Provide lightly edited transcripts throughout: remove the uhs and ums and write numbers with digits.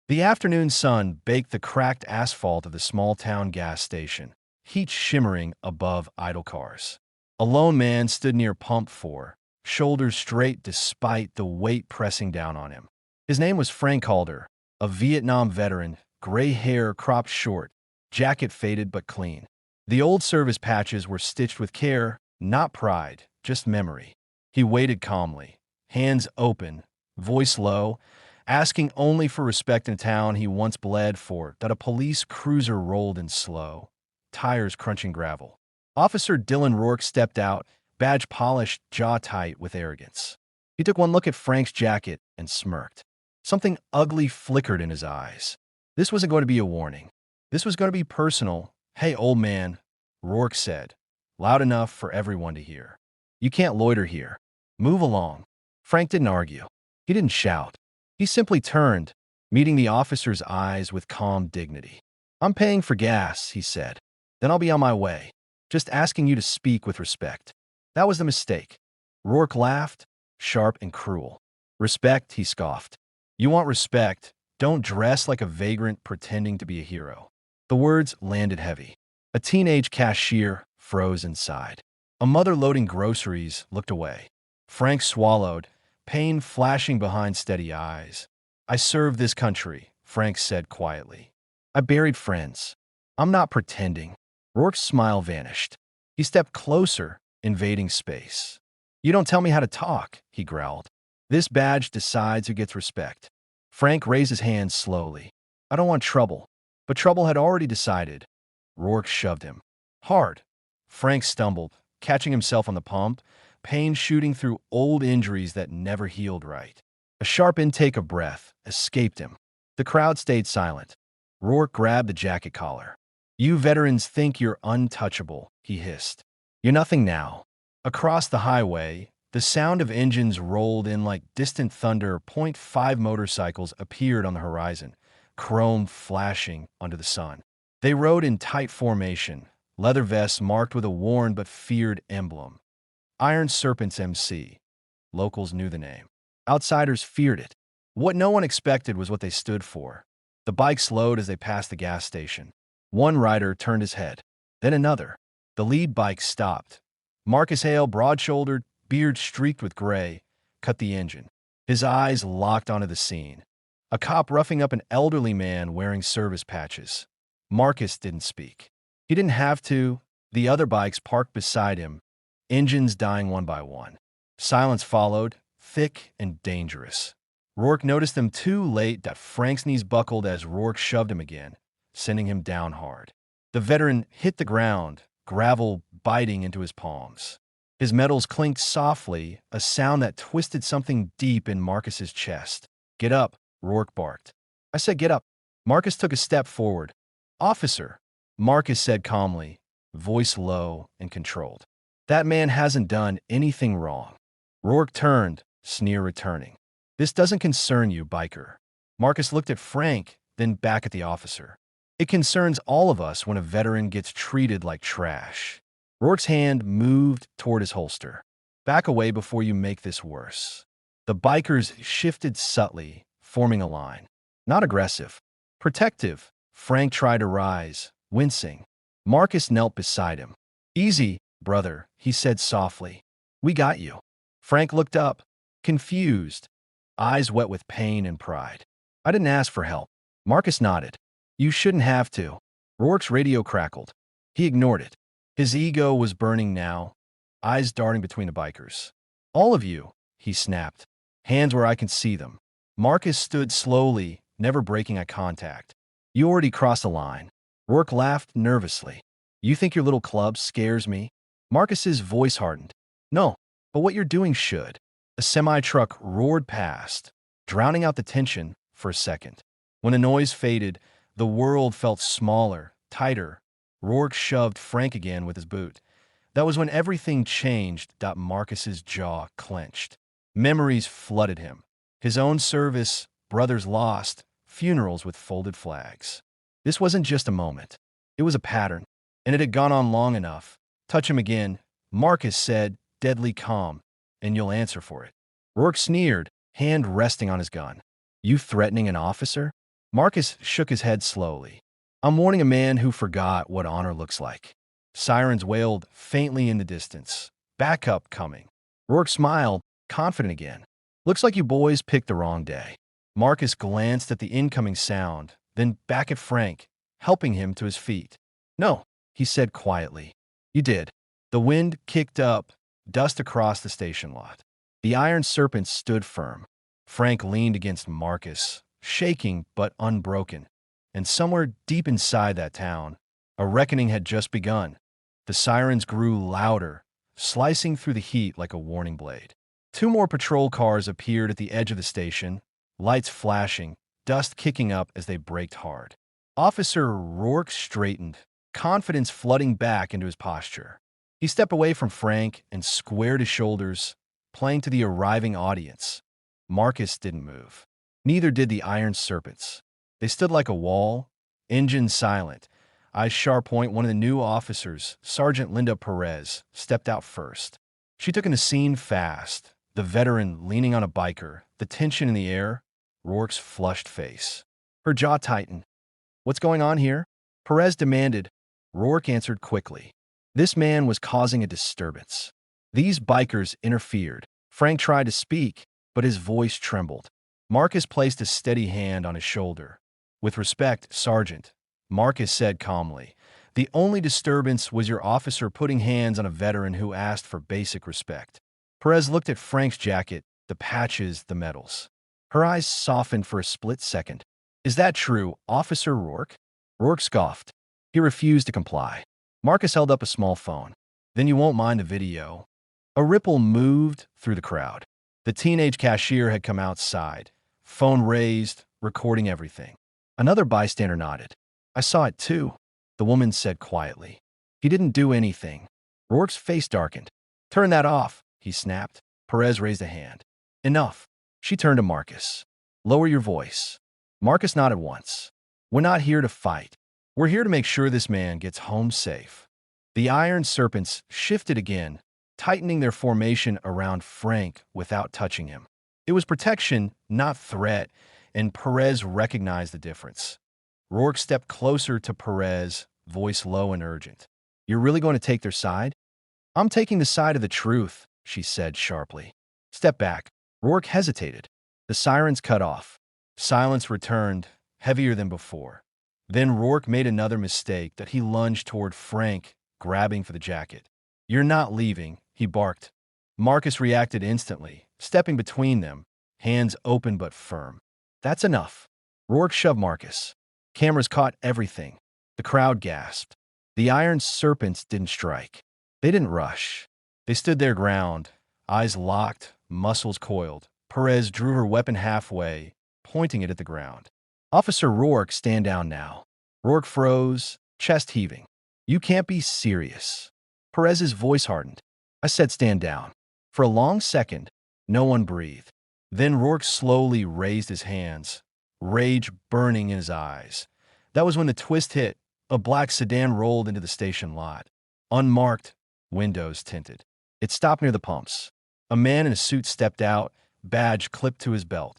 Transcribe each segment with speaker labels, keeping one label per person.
Speaker 1: The afternoon sun baked the cracked asphalt of the small-town gas station, heat shimmering above idle cars. A lone man stood near pump 4, shoulders straight despite the weight pressing down on him. His name was Frank Calder, a Vietnam veteran, gray hair cropped short, jacket faded but clean. The old service patches were stitched with care, not pride, just memory. He waited calmly, hands open, voice low, asking only for respect in a town he once bled for, that a police cruiser rolled in slow, tires crunching gravel. Officer Dylan Rourke stepped out, badge polished, jaw tight with arrogance. He took one look at Frank's jacket and smirked. Something ugly flickered in his eyes. This wasn't going to be a warning. This was going to be personal. "Hey, old man," Rourke said, loud enough for everyone to hear. "You can't loiter here. Move along." Frank didn't argue. He didn't shout. He simply turned, meeting the officer's eyes with calm dignity. "I'm paying for gas," he said. "Then I'll be on my way. Just asking you to speak with respect." That was the mistake. Rourke laughed, sharp and cruel. "Respect," he scoffed. "You want respect, don't dress like a vagrant pretending to be a hero." The words landed heavy. A teenage cashier froze inside. A mother loading groceries looked away. Frank swallowed, pain flashing behind steady eyes. "I served this country," Frank said quietly. "I buried friends. I'm not pretending." Rourke's smile vanished. He stepped closer, invading space. "You don't tell me how to talk," he growled. "This badge decides who gets respect." Frank raised his hand slowly. "I don't want trouble." But trouble had already decided. Rourke shoved him. Hard. Frank stumbled, catching himself on the pump, pain shooting through old injuries that never healed right. A sharp intake of breath escaped him. The crowd stayed silent. Rourke grabbed the jacket collar. "You veterans think you're untouchable," he hissed. "You're nothing now." Across the highway, the sound of engines rolled in like distant thunder. .5 motorcycles appeared on the horizon, chrome flashing under the sun. They rode in tight formation, leather vests marked with a worn but feared emblem. Iron Serpents MC. Locals knew the name. Outsiders feared it. What no one expected was what they stood for. The bike slowed as they passed the gas station. One rider turned his head, then another. The lead bike stopped. Marcus Hale, broad-shouldered, beard streaked with gray, cut the engine. His eyes locked onto the scene. A cop roughing up an elderly man wearing service patches. Marcus didn't speak. He didn't have to. The other bikes parked beside him, engines dying one by one. Silence followed, thick and dangerous. Rourke noticed them too late that Frank's knees buckled as Rourke shoved him again, sending him down hard. The veteran hit the ground, gravel biting into his palms. His metals clinked softly, a sound that twisted something deep in Marcus's chest. "Get up," Rourke barked. "I said get up." Marcus took a step forward. "Officer," Marcus said calmly, voice low and controlled. "That man hasn't done anything wrong." Rourke turned, sneer returning. "This doesn't concern you, biker." Marcus looked at Frank, then back at the officer. "It concerns all of us when a veteran gets treated like trash." Rourke's hand moved toward his holster. "Back away before you make this worse." The bikers shifted subtly, forming a line. Not aggressive. Protective. Frank tried to rise, wincing. Marcus knelt beside him. "Easy, brother," he said softly. "We got you." Frank looked up, confused, eyes wet with pain and pride. "I didn't ask for help." Marcus nodded. "You shouldn't have to." Rourke's radio crackled. He ignored it. His ego was burning now, eyes darting between the bikers. "All of you," he snapped, hands where I can see them. Marcus stood slowly, never breaking eye contact. "You already crossed the line." Rourke laughed nervously. "You think your little club scares me?" Marcus's voice hardened. "No, but what you're doing should." A semi-truck roared past, drowning out the tension for a second. When the noise faded, the world felt smaller, tighter. Rourke shoved Frank again with his boot. That was when everything changed. Marcus's jaw clenched. Memories flooded him. His own service, brothers lost, funerals with folded flags. This wasn't just a moment. It was a pattern, and it had gone on long enough. "Touch him again," Marcus said, deadly calm, "and you'll answer for it." Rourke sneered, hand resting on his gun. "You threatening an officer?" Marcus shook his head slowly. I'm warning a man who forgot what honor looks like. Sirens wailed faintly in the distance. Backup coming. Rourke smiled, confident again. Looks like you boys picked the wrong day. Marcus glanced at the incoming sound, then back at Frank, helping him to his feet. No, he said quietly. You did. The wind kicked up, dust across the station lot. The iron serpent stood firm. Frank leaned against Marcus, shaking but unbroken. And somewhere deep inside that town, a reckoning had just begun. The sirens grew louder, slicing through the heat like a warning blade. 2 more patrol cars appeared at the edge of the station, lights flashing, dust kicking up as they braked hard. Officer Rourke straightened, confidence flooding back into his posture. He stepped away from Frank and squared his shoulders, playing to the arriving audience. Marcus didn't move. Neither did the iron serpents. They stood like a wall, engine silent. Eyes sharp point. One of the new officers, Sergeant Linda Perez, stepped out first. She took in the scene fast, the veteran leaning on a biker, the tension in the air, Rourke's flushed face. Her jaw tightened. What's going on here? Perez demanded. Rourke answered quickly. This man was causing a disturbance. These bikers interfered. Frank tried to speak, but his voice trembled. Marcus placed a steady hand on his shoulder. With respect, Sergeant, Marcus said calmly, the only disturbance was your officer putting hands on a veteran who asked for basic respect. Perez looked at Frank's jacket, the patches, the medals. Her eyes softened for a split second. Is that true, Officer Rourke? Rourke scoffed. He refused to comply. Marcus held up a small phone. Then you won't mind the video. A ripple moved through the crowd. The teenage cashier had come outside, phone raised, recording everything. Another bystander nodded. I saw it too, the woman said quietly. He didn't do anything. Rourke's face darkened. Turn that off, he snapped. Perez raised a hand. Enough. She turned to Marcus. Lower your voice. Marcus nodded once. We're not here to fight. We're here to make sure this man gets home safe. The iron serpents shifted again, tightening their formation around Frank without touching him. It was protection, not threat, and Perez recognized the difference. Rourke stepped closer to Perez, voice low and urgent. You're really going to take their side? I'm taking the side of the truth, she said sharply. Step back. Rourke hesitated. The sirens cut off. Silence returned, heavier than before. Then Rourke made another mistake that he lunged toward Frank, grabbing for the jacket. You're not leaving, he barked. Marcus reacted instantly, stepping between them, hands open but firm. That's enough. Rourke shoved Marcus. Cameras caught everything. The crowd gasped. The iron serpents didn't strike. They didn't rush. They stood their ground, eyes locked, muscles coiled. Perez drew her weapon halfway, pointing it at the ground. Officer Rourke, stand down now. Rourke froze, chest heaving. You can't be serious. Perez's voice hardened. I said stand down. For a long second, no one breathed. Then Rourke slowly raised his hands, rage burning in his eyes. That was when the twist hit. A black sedan rolled into the station lot. Unmarked, windows tinted. It stopped near the pumps. A man in a suit stepped out, badge clipped to his belt.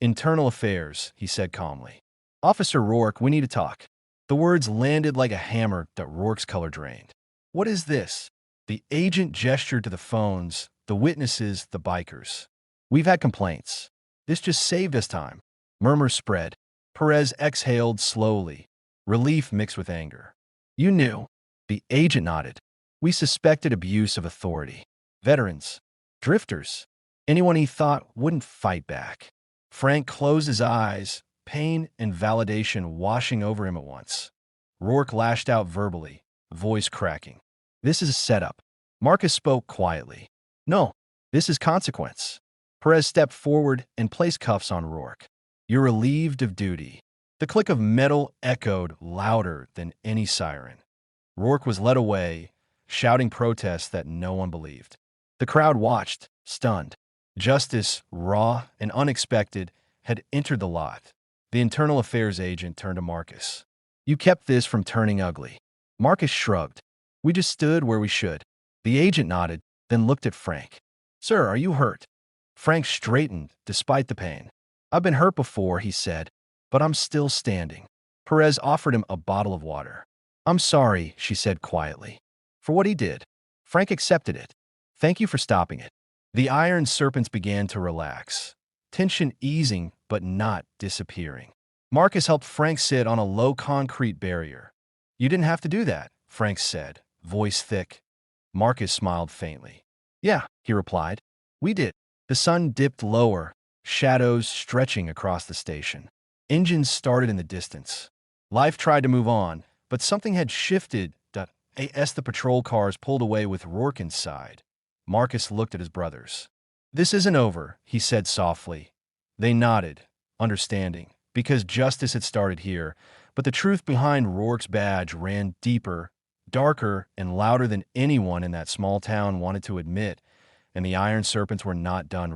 Speaker 1: Internal affairs, he said calmly. Officer Rourke, we need to talk. The words landed like a hammer that Rourke's color drained. What is this? The agent gestured to the phones, the witnesses, the bikers. We've had complaints. This just saved us time. Murmurs spread. Perez exhaled slowly, relief mixed with anger. You knew. The agent nodded. We suspected abuse of authority. Veterans. Drifters. Anyone he thought wouldn't fight back. Frank closed his eyes, pain and validation washing over him at once. Rourke lashed out verbally, voice cracking. This is a setup. Marcus spoke quietly. No, this is consequence. Perez stepped forward and placed cuffs on Rourke. You're relieved of duty. The click of metal echoed louder than any siren. Rourke was led away, shouting protests that no one believed. The crowd watched, stunned. Justice, raw and unexpected, had entered the lot. The internal affairs agent turned to Marcus. You kept this from turning ugly. Marcus shrugged. We just stood where we should. The agent nodded, then looked at Frank. Sir, are you hurt? Frank straightened, despite the pain. I've been hurt before, he said. but I'm still standing. Perez offered him a bottle of water. I'm sorry, she said quietly, for what he did. Frank accepted it. Thank you for stopping it. The iron serpents began to relax, tension easing but not disappearing. Marcus helped Frank sit on a low concrete barrier. You didn't have to do that, Frank said, voice thick. Marcus smiled faintly. Yeah, he replied. We did. The sun dipped lower, shadows stretching across the station. Engines started in the distance. Life tried to move on, but something had shifted. As the patrol cars pulled away with Rourke inside, Marcus looked at his brothers. This isn't over, he said softly. They nodded, understanding, because justice had started here, but the truth behind Rourke's badge ran deeper, darker, and louder than anyone in that small town wanted to admit, and the Iron Serpents were not done.